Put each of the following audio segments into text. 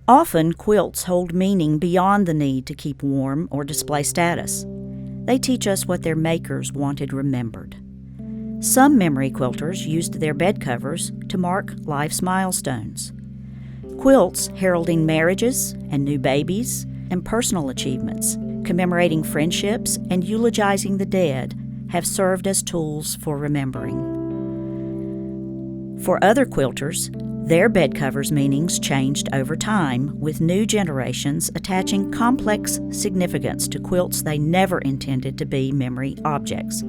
Often, quilts hold meaning beyond the need to keep warm or display status. They teach us what their makers wanted remembered. Some memory quilters used their bed covers to mark life's milestones. Quilts heralding marriages and new babies and personal achievements, commemorating friendships and eulogizing the dead, have served as tools for remembering. For other quilters, their bed covers' meanings changed over time, with new generations attaching complex significance to quilts they never intended to be memory objects.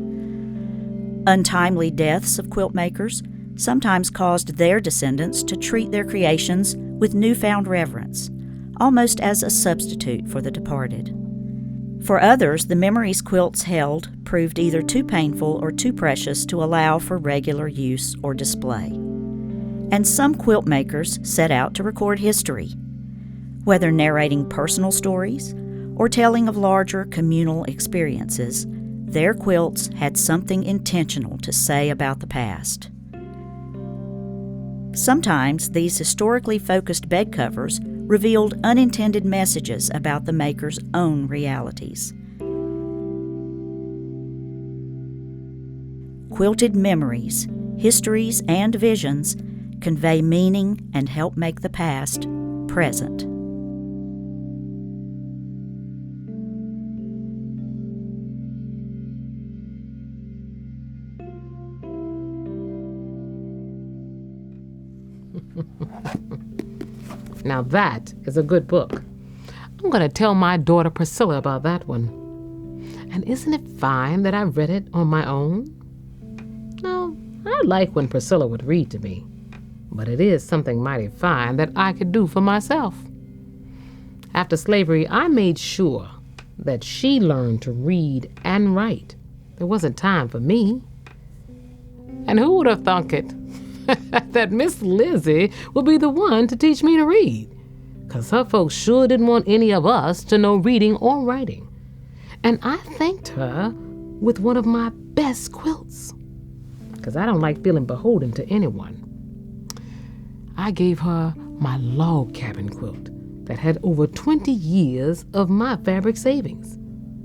Untimely deaths of quilt makers sometimes caused their descendants to treat their creations with newfound reverence, almost as a substitute for the departed. For others, the memories quilts held proved either too painful or too precious to allow for regular use or display. And some quilt makers set out to record history, whether narrating personal stories or telling of larger communal experiences. Their quilts had something intentional to say about the past. Sometimes these historically focused bed covers revealed unintended messages about the maker's own realities. Quilted memories, histories, and visions convey meaning and help make the past present. Now that is a good book. I'm going to tell my daughter Priscilla about that one. And isn't it fine that I read it on my own? No, I like when Priscilla would read to me, but it is something mighty fine that I could do for myself. After slavery, I made sure that she learned to read and write. There wasn't time for me. And who would have thunk it? That Miss Lizzie would be the one to teach me to read, 'cause her folks sure didn't want any of us to know reading or writing. And I thanked her with one of my best quilts, 'cause I don't like feeling beholden to anyone. I gave her my log cabin quilt that had over 20 years of my fabric savings.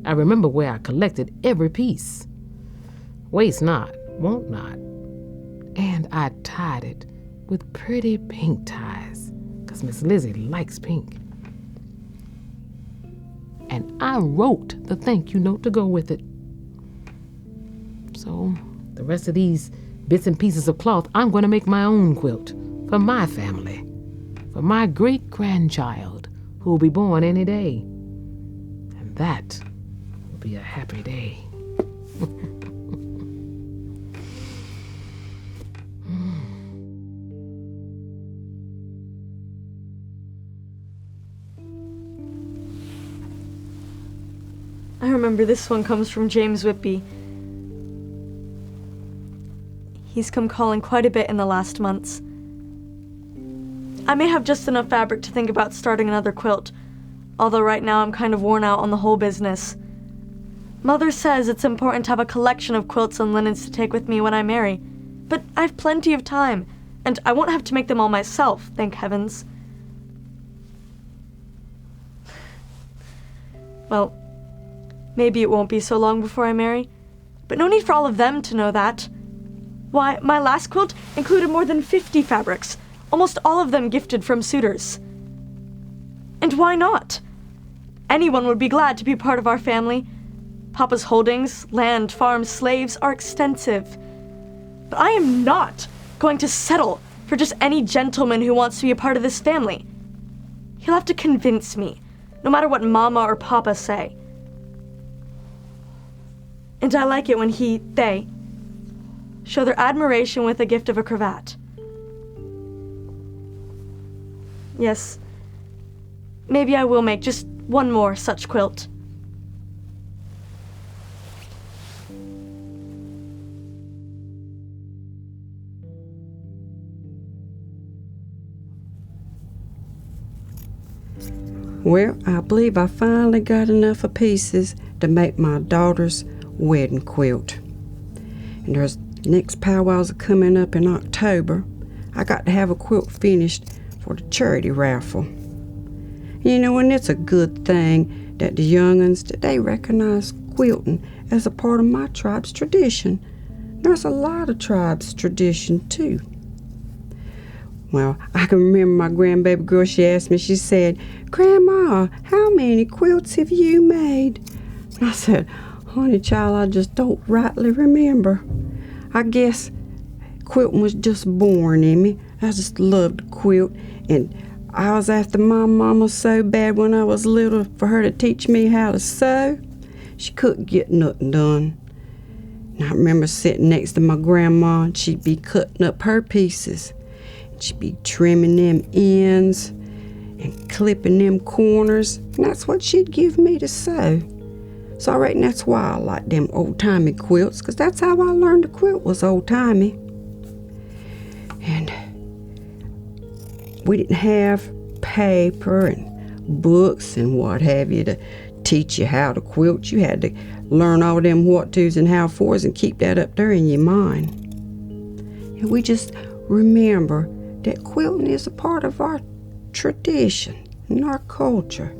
I remember where I collected every piece. Waste not, want not. And I tied it with pretty pink ties, 'cause Miss Lizzie likes pink. And I wrote the thank you note to go with it. So the rest of these bits and pieces of cloth, I'm going to make my own quilt for my family, for my great-grandchild who will be born any day. And that will be a happy day. I remember this one comes from James Whitby. He's come calling quite a bit in the last months. I may have just enough fabric to think about starting another quilt, although right now I'm kind of worn out on the whole business. Mother says it's important to have a collection of quilts and linens to take with me when I marry, but I've plenty of time, and I won't have to make them all myself, thank heavens. Well, maybe it won't be so long before I marry, but no need for all of them to know that. Why, my last quilt included more than 50 fabrics, almost all of them gifted from suitors. And why not? Anyone would be glad to be part of our family. Papa's holdings, land, farms, slaves are extensive. But I am not going to settle for just any gentleman who wants to be a part of this family. He'll have to convince me, no matter what Mama or Papa say. And I like it when they, show their admiration with the gift of a cravat. Yes, maybe I will make just one more such quilt. Well, I believe I finally got enough of pieces to make my daughter's wedding quilt. And there's next powwows are coming up in October. I got to have a quilt finished for the charity raffle. And it's a good thing that the young'uns, that they recognize quilting as a part of my tribe's tradition. There's a lot of tribes' tradition, too. Well, I can remember my grandbaby girl, she asked me, she said, "Grandma, how many quilts have you made?" And I said, "Honey child, I just don't rightly remember. I guess quilting was just born in me. I just loved to quilt, and I was after my mama so bad when I was little for her to teach me how to sew. She couldn't get nothing done. And I remember sitting next to my grandma, and she'd be cutting up her pieces. She'd be trimming them ends and clipping them corners, and that's what she'd give me to sew. So I reckon that's why I like them old-timey quilts, 'cause that's how I learned to quilt, was old-timey. And we didn't have paper and books and what have you to teach you how to quilt. You had to learn all them what-tos and how-fors and keep that up there in your mind. And we just remember that quilting is a part of our tradition and our culture.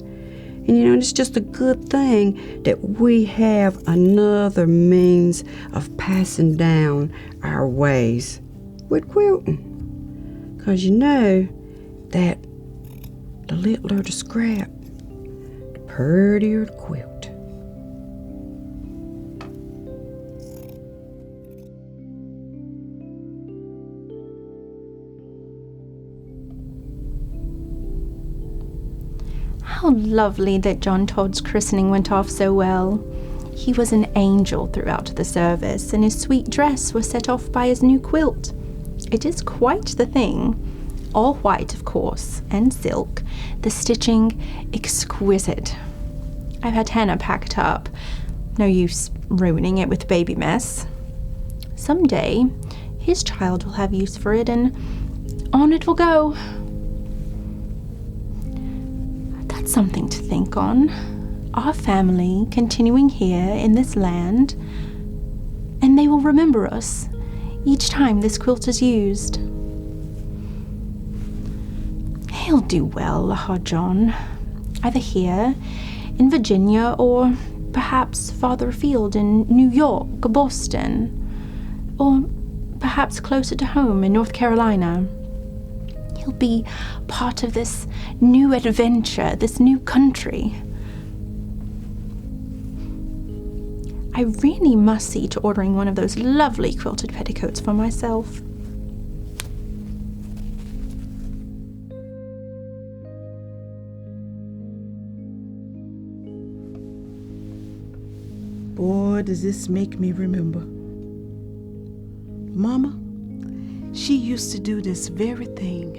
And it's just a good thing that we have another means of passing down our ways with quilting. 'Cause that the littler the scrap, the purtier the quilt. How lovely that John Todd's christening went off so well. He was an angel throughout the service, and his sweet dress was set off by his new quilt. It is quite the thing. All white, of course, and silk. The stitching exquisite. I've had Hannah packed up. No use ruining it with baby mess. Someday, his child will have use for it, and on it will go. That's something to think on. Our family continuing here in this land, and they will remember us each time this quilt is used. He'll do well, our John, either here in Virginia or perhaps farther afield in New York or Boston, or perhaps closer to home in North Carolina. He'll be part of this new adventure, this new country. I really must see to ordering one of those lovely quilted petticoats for myself. Boy, does this make me remember. Mama, she used to do this very thing.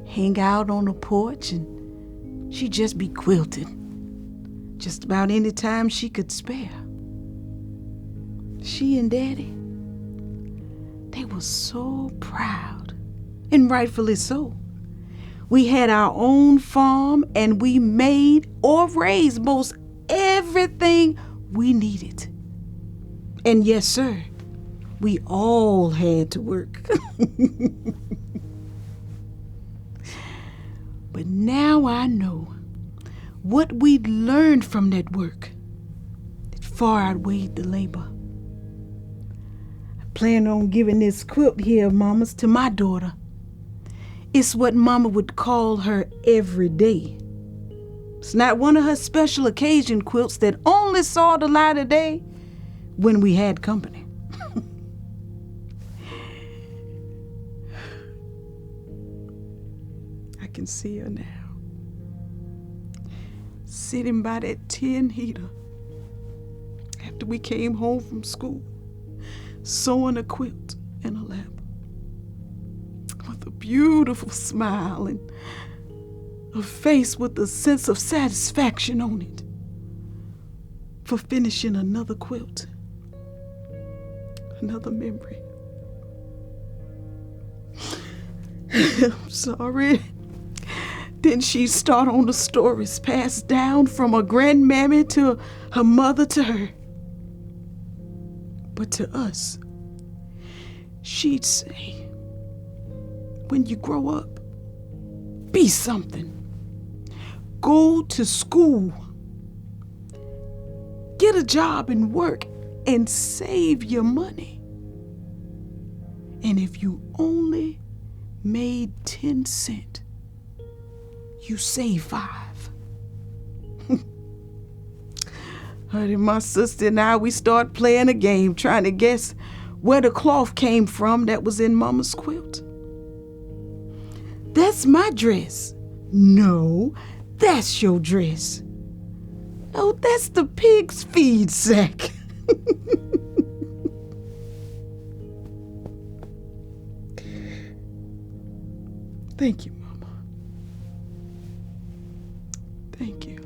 Hang out on the porch and she'd just be quilting. Just about any time she could spare. She and Daddy, they were so proud, and rightfully so. We had our own farm and we made or raised most everything we needed. And yes, sir, we all had to work. But now I know what we'd learned from that work. It far outweighed the labor. I plan on giving this quilt here of Mama's to my daughter. It's what Mama would call her every day. It's not one of her special occasion quilts that only saw the light of day when we had company. I can see her now, sitting by that tin heater after we came home from school, sewing a quilt in her lap, with a beautiful smile and a face with a sense of satisfaction on it for finishing another quilt, another memory. I'm sorry. Then she start on the stories passed down from her grandmammy to her mother to her. But to us, she'd say, when you grow up, be something. go to school, get a job and work, and save your money. And if you only made 10 cents, you save 5. Honey, my sister and I, we start playing a game trying to guess where the cloth came from that was in Mama's quilt. That's my dress. No, that's your dress. Oh, that's the pig's feed sack. Thank you, Mama. Thank you.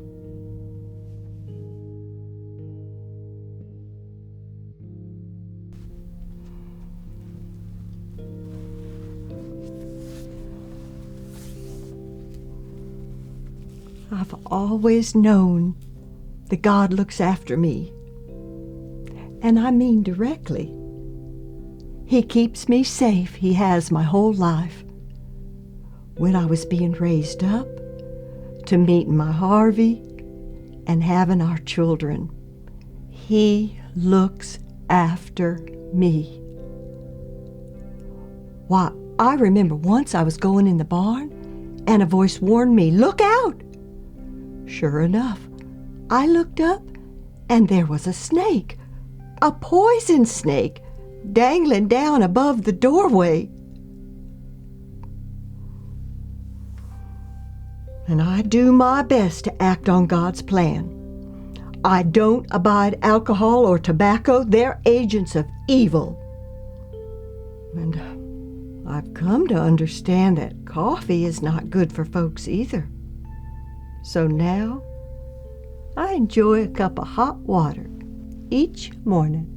I've always known that God looks after me. And I mean directly. He keeps me safe. He has my whole life. When I was being raised up, to meeting my Harvey, and having our children, He looks after me. Why, I remember once I was going in the barn, and a voice warned me, "Look out!" Sure enough, I looked up, and there was a snake, a poison snake, dangling down above the doorway. And I do my best to act on God's plan. I don't abide alcohol or tobacco. They're agents of evil. And I've come to understand that coffee is not good for folks either. So now, I enjoy a cup of hot water each morning.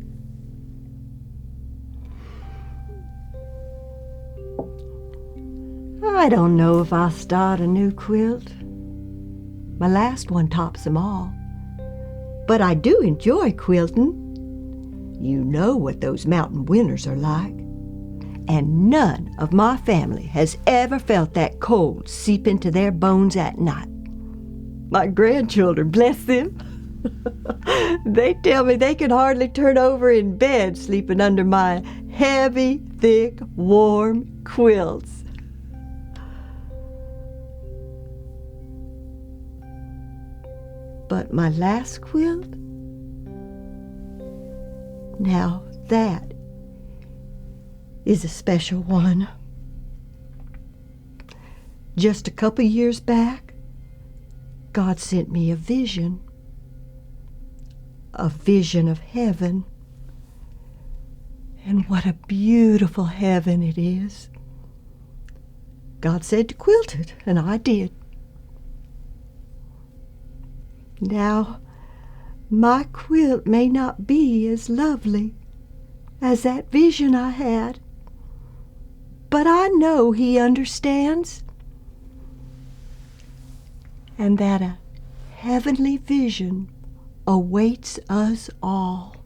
I don't know if I'll start a new quilt. My last one tops them all. But I do enjoy quilting. You know what those mountain winters are like. And none of my family has ever felt that cold seep into their bones at night. My grandchildren, bless them, they tell me they can hardly turn over in bed sleeping under my heavy, thick, warm quilts. But my last quilt? Now that is a special one. Just a couple years back, God sent me a vision of heaven. And what a beautiful heaven it is. God said to quilt it, and I did. Now, my quilt may not be as lovely as that vision I had, but I know He understands, and that a heavenly vision awaits us all.